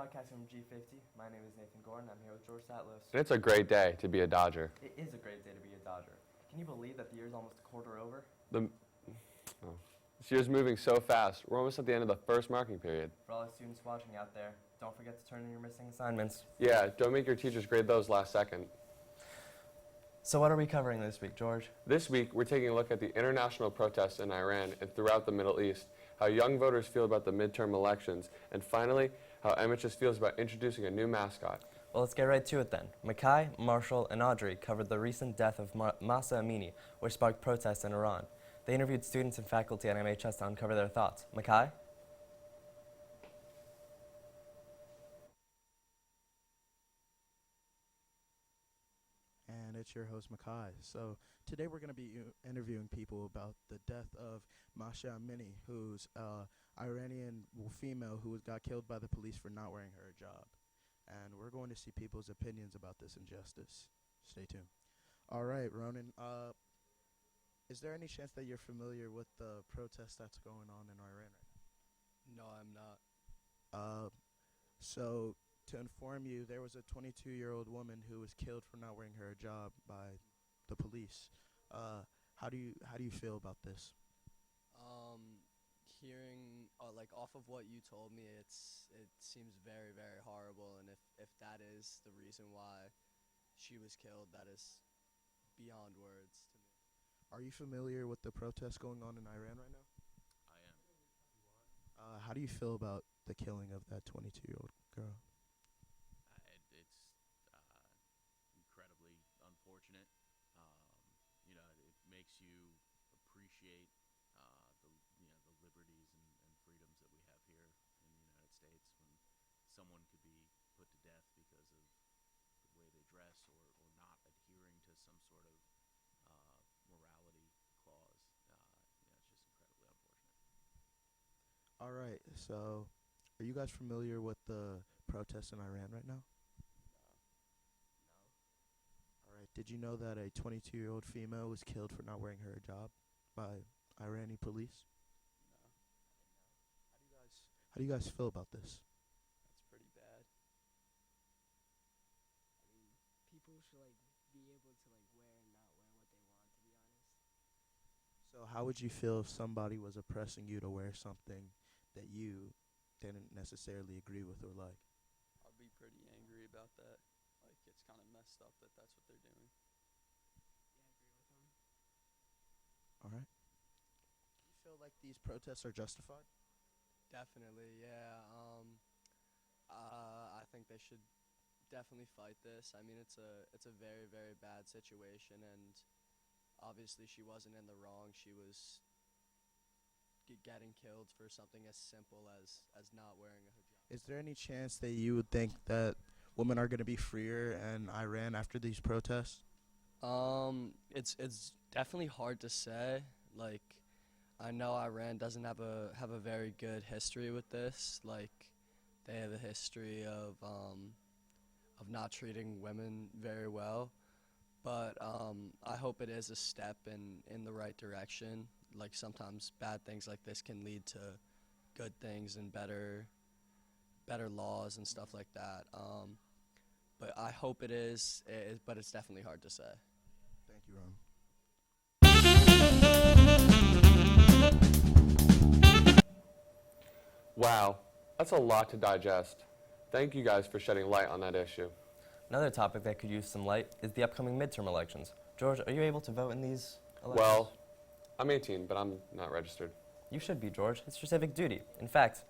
broadcasting from G50. My name is Nathan Gordon. I'm here with George Satlos. And it's a great day to be a Dodger. It is a great day to be a Dodger. Can you believe that the year's almost a quarter over? This year's moving so fast. We're almost at the end of the first marking period. For all the students watching out there, don't forget to turn in your missing assignments. Yeah, don't make your teachers grade those last second. So what are we covering this week, George? This week, we're taking a look at the international protests in Iran and throughout the Middle East, how young voters feel about the midterm elections, and finally, how MHS feels about introducing a new mascot. Well, let's get right to it then. Makai, Marshall, and Audrey covered the recent death of Mahsa Amini, which sparked protests in Iran. They interviewed students and faculty at MHS to uncover their thoughts. Makai? And it's your host, Makai. So today we're going to be interviewing people about the death of Mahsa Amini, who's an Iranian female who got killed by the police for not wearing her hijab. And we're going to see people's opinions about this injustice. Stay tuned. All right, Ronan, is there any chance that you're familiar with the protest that's going on in Iran right No, I'm not. now? So to inform you, there was a 22-year-old woman who was killed for not wearing her hijab by the police. How do you feel about this? Hearing like off of what you told me, it seems very, very horrible, and if that is the reason why she was killed, that is beyond words to me. Are you familiar with the protests going on in Iran right now? I am. How do you feel about the killing of that 22-year-old girl? It's incredibly unfortunate. It makes you appreciate the liberties and freedoms that we have here in the United States when someone could be put to death because of the way they dress or not adhering to some sort of morality clause. It's just incredibly unfortunate. All right, so are you guys familiar with the protests in Iran right now? No. All right, did you know that a 22-year-old female was killed for not wearing her hijab by Iranian police? How do you guys feel about this? That's pretty bad. I mean, people should be able to wear and not wear what they want, to be honest. So how would you feel if somebody was oppressing you to wear something that you didn't necessarily agree with or like? I'd be pretty angry about that. Like, it's kind of messed up that that's what they're doing. Yeah, I agree with him. All right. Do you feel like these protests are justified? Definitely, yeah. I think they should definitely fight this. I mean, it's a very, very bad situation, and obviously she wasn't in the wrong. She was getting killed for something as simple as not wearing a hijab. Is there any chance that you would think that women are going to be freer in Iran after these protests? It's definitely hard to say. Like, I know Iran doesn't have a very good history with this. Like, they have a history of not treating women very well. But I hope it is a step in the right direction. Like, sometimes bad things like this can lead to good things and better laws and stuff like that. But I hope it is, but it's definitely hard to say. Thank you, Ron. Wow, that's a lot to digest. Thank you guys for shedding light on that issue. Another topic that could use some light is the upcoming midterm elections. George, are you able to vote in these elections? Well, I'm 18, but I'm not registered. You should be, George. It's your civic duty. In fact,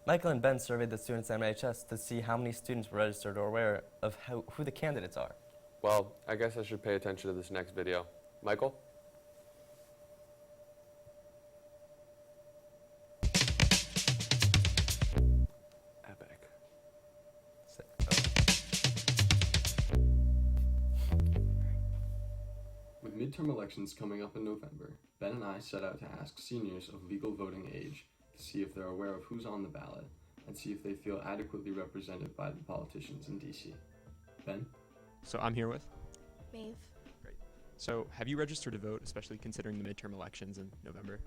Michael and Ben surveyed the students at MHS to see how many students were registered or aware of who the candidates are. Well, I guess I should pay attention to this next video. Michael? Epic. With midterm elections coming up in November, Ben and I set out to ask seniors of legal voting age to see if they're aware of who's on the ballot and see if they feel adequately represented by the politicians in DC. Ben? So I'm here with. Maeve. So have you registered to vote, especially considering the midterm elections in November?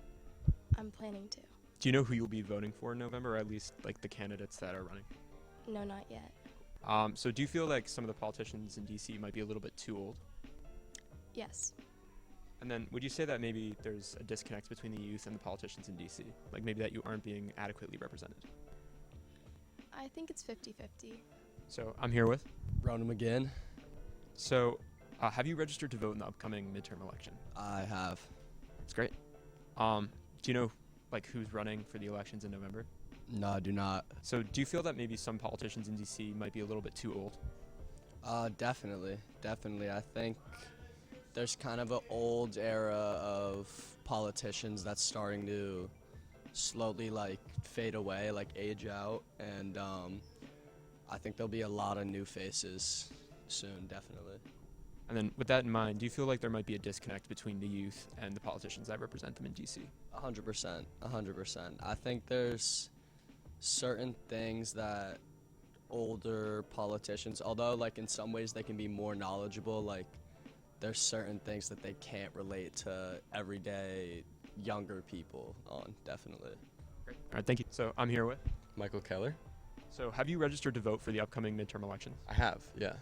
I'm planning to. Do you know who you'll be voting for in November, or at least like the candidates that are running? No, not yet. So do you feel like some of the politicians in DC might be a little bit too old? Yes. And then would you say that maybe there's a disconnect between the youth and the politicians in DC? Like maybe that you aren't being adequately represented? I think it's 50-50. So I'm here with. Ronan McGinn. So have you registered to vote in the upcoming midterm election? I have. That's great. Do you know like who's running for the elections in November? No, I do not. So do you feel that maybe some politicians in DC might be a little bit too old? Definitely. I think there's kind of an old era of politicians that's starting to slowly like fade away, like age out, and I think there'll be a lot of new faces soon, definitely. And then with that in mind, do you feel like there might be a disconnect between the youth and the politicians that represent them in DC? 100%. I think there's certain things that older politicians, although like in some ways they can be more knowledgeable, like there's certain things that they can't relate to everyday younger people on, definitely. Great. All right, thank you. So I'm here with. Michael Keller? So have you registered to vote for the upcoming midterm elections? I have, yeah.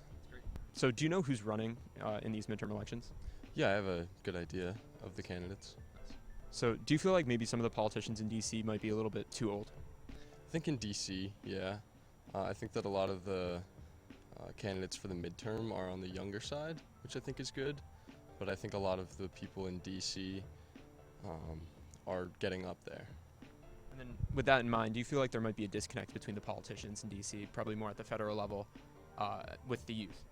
So do you know who's running in these midterm elections? Yeah, I have a good idea of the candidates. So do you feel like maybe some of the politicians in DC might be a little bit too old? I think in DC, yeah. I think that a lot of the candidates for the midterm are on the younger side, which I think is good. But I think a lot of the people in DC are getting up there. And then with that in mind, do you feel like there might be a disconnect between the politicians in DC, probably more at the federal level, with the youth?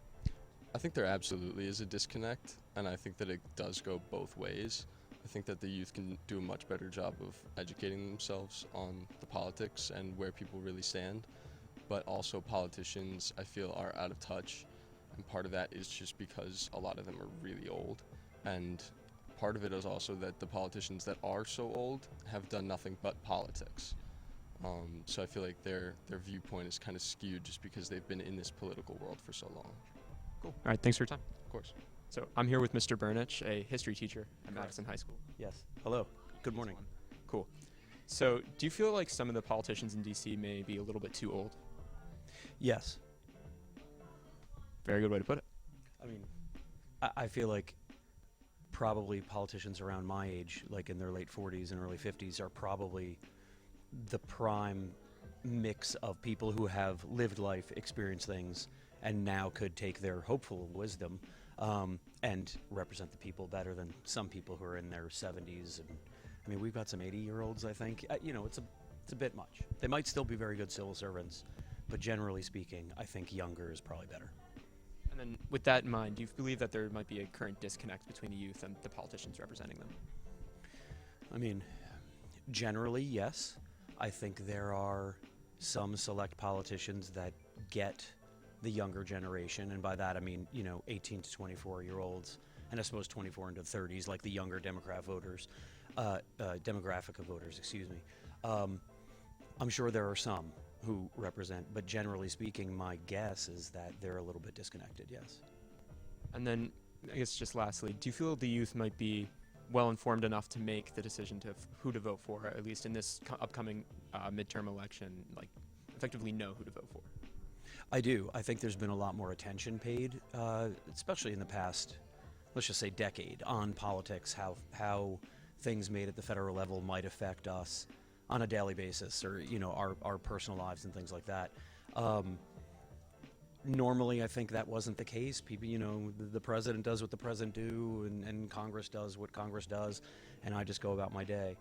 I think there absolutely is a disconnect, and I think that it does go both ways. I think that the youth can do a much better job of educating themselves on the politics and where people really stand, but also politicians, I feel, are out of touch, and part of that is just because a lot of them are really old, and part of it is also that the politicians that are so old have done nothing but politics. So I feel like their viewpoint is kind of skewed just because they've been in this political world for so long. Cool. All right, thanks for your time. Of course. So I'm here with Mr. Burnich, a history teacher at Madison High School. Yes. Hello. Good morning. Cool. So do you feel like some of the politicians in DC may be a little bit too old? Yes. Very good way to put it. I mean, I feel like probably politicians around my age, like in their late 40s and early 50s, are probably the prime mix of people who have lived life, experienced things, and now could take their hopeful wisdom and represent the people better than some people who are in their 70s. And I mean, we've got some 80-year-olds, I think. It's a bit much. They might still be very good civil servants, but generally speaking, I think younger is probably better. And then with that in mind, do you believe that there might be a current disconnect between the youth and the politicians representing them? I mean, generally, yes. I think there are some select politicians that get the younger generation, and by that I mean, 18 to 24-year-olds, and I suppose 24 into 30s, like the younger demographic of voters, I'm sure there are some who represent, but generally speaking, my guess is that they're a little bit disconnected, yes. And then, I guess just lastly, do you feel the youth might be well informed enough to make the decision to who to vote for, at least in this upcoming midterm election, like effectively know who to vote for? I do. I think there's been a lot more attention paid, especially in the past, let's just say decade, on politics, how things made at the federal level might affect us on a daily basis, or our personal lives and things like that. Normally, I think that wasn't the case. People, the president does what the president do, and Congress does what Congress does, and I just go about my day.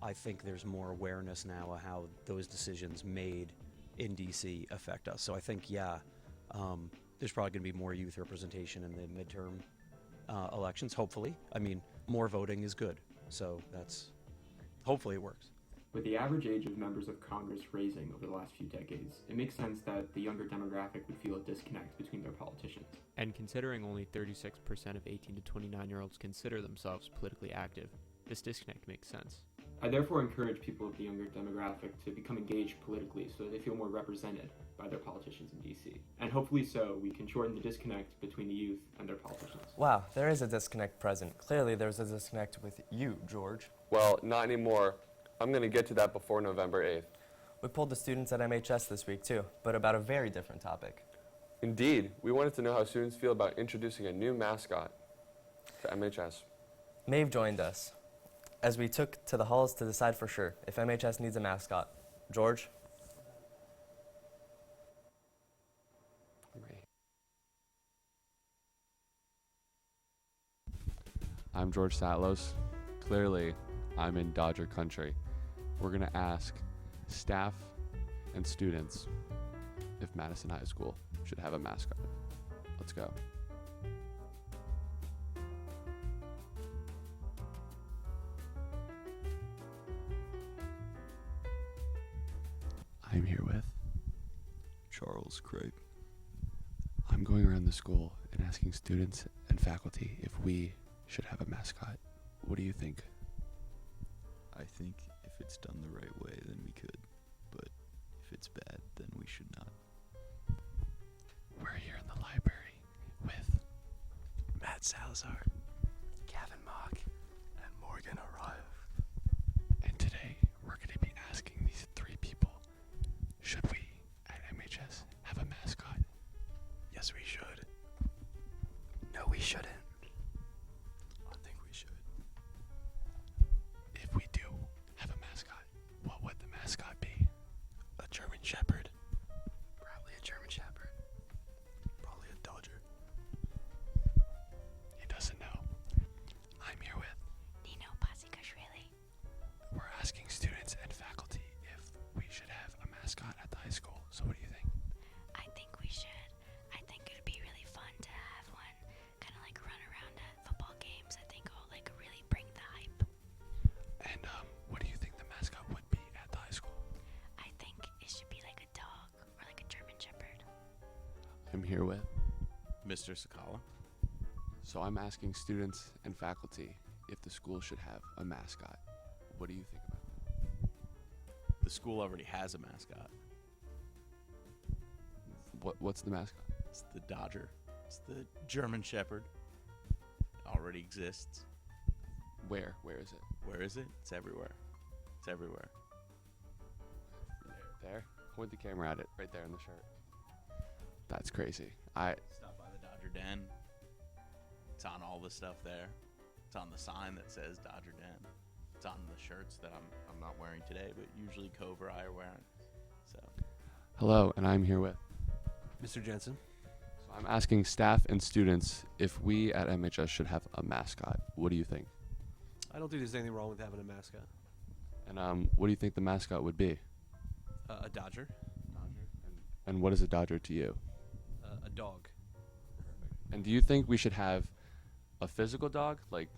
I think there's more awareness now of how those decisions made in DC affect us. So I think, there's probably going to be more youth representation in the midterm elections, hopefully. I mean, more voting is good, so hopefully it works. With the average age of members of Congress raising over the last few decades, it makes sense that the younger demographic would feel a disconnect between their politicians. And considering only 36% of 18 to 29-year-olds consider themselves politically active, this disconnect makes sense. I therefore encourage people of the younger demographic to become engaged politically so that they feel more represented by their politicians in DC. And hopefully so, we can shorten the disconnect between the youth and their politicians. Wow, there is a disconnect present. Clearly there's a disconnect with you, George. Well, not anymore. I'm going to get to that before November 8th. We polled the students at MHS this week too, but about a very different topic. Indeed, we wanted to know how students feel about introducing a new mascot to MHS. Maeve joined us as we took to the halls to decide for sure if MHS needs a mascot. George? I'm George Satlos. Clearly, I'm in Dodger country. We're going to ask staff and students if Madison High School should have a mascot. Let's go. I'm here with Charles Craig. I'm going around the school and asking students and faculty if we should have a mascot. What do you think? I think if it's done the right way, then we could. But if it's bad, then we should not. We're here in the library with Matt Salazar, Gavin Mock, and Morgan Arroyo. And today we're going to be asking these three people, should we at MHS have a mascot? Yes, we should. No, we shouldn't. I think we should. If we do have a mascot, what would the mascot be? A German Shepherd. Probably a German Shepherd. Probably a Dodger. He doesn't know. I'm here with Nino Pasikashvili. We're asking students and faculty if we should have a mascot at the high school. So what do you think? I think we should. I think it'd be really fun to have one. Kind of like run around at football games. I think it'll like really bring the hype. And what do you think the mascot would be at the high school? I think it should be like a dog or like a German Shepherd. I'm here with Mr. Sakala. So I'm asking students and faculty if the school should have a mascot. What do you think about that? The school already has a mascot. What's the mascot? It's the Dodger. It's the German Shepherd. It already exists. Where? Where is it? Where is it? It's everywhere. It's everywhere. There? Point the camera at it. Right there in the shirt. That's crazy. I Stop by the Dodger Den. It's on all the stuff there. It's on the sign that says Dodger Den. It's on the shirts that I'm not wearing today, but usually Cove or I are wearing. So Hello, and I'm here with Mr. Jensen. So I'm asking staff and students if we at MHS should have a mascot. What do you think? I don't think there's anything wrong with having a mascot. And what do you think the mascot would be? A Dodger. And what is a Dodger to you? A dog. And do you think we should have a physical dog, like,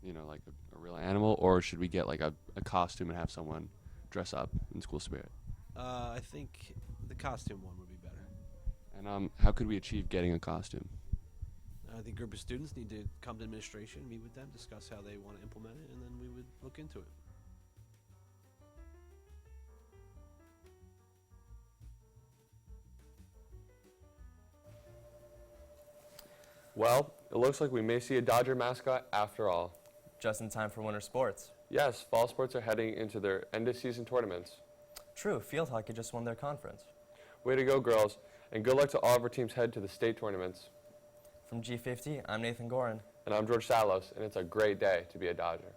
like a real animal, or should we get like a costume and have someone dress up in school spirit? I think the costume one would be better. And how could we achieve getting a costume? I think a group of students need to come to administration, meet with them, discuss how they want to implement it, and then we would look into it. Well, it looks like we may see a Dodger mascot after all. Just in time for winter sports. Yes, fall sports are heading into their end-of-season tournaments. True, field hockey just won their conference. Way to go, girls, and good luck to all of our teams head to the state tournaments. From G50, I'm Nathan Gorin. And I'm George Salos, and it's a great day to be a Dodger.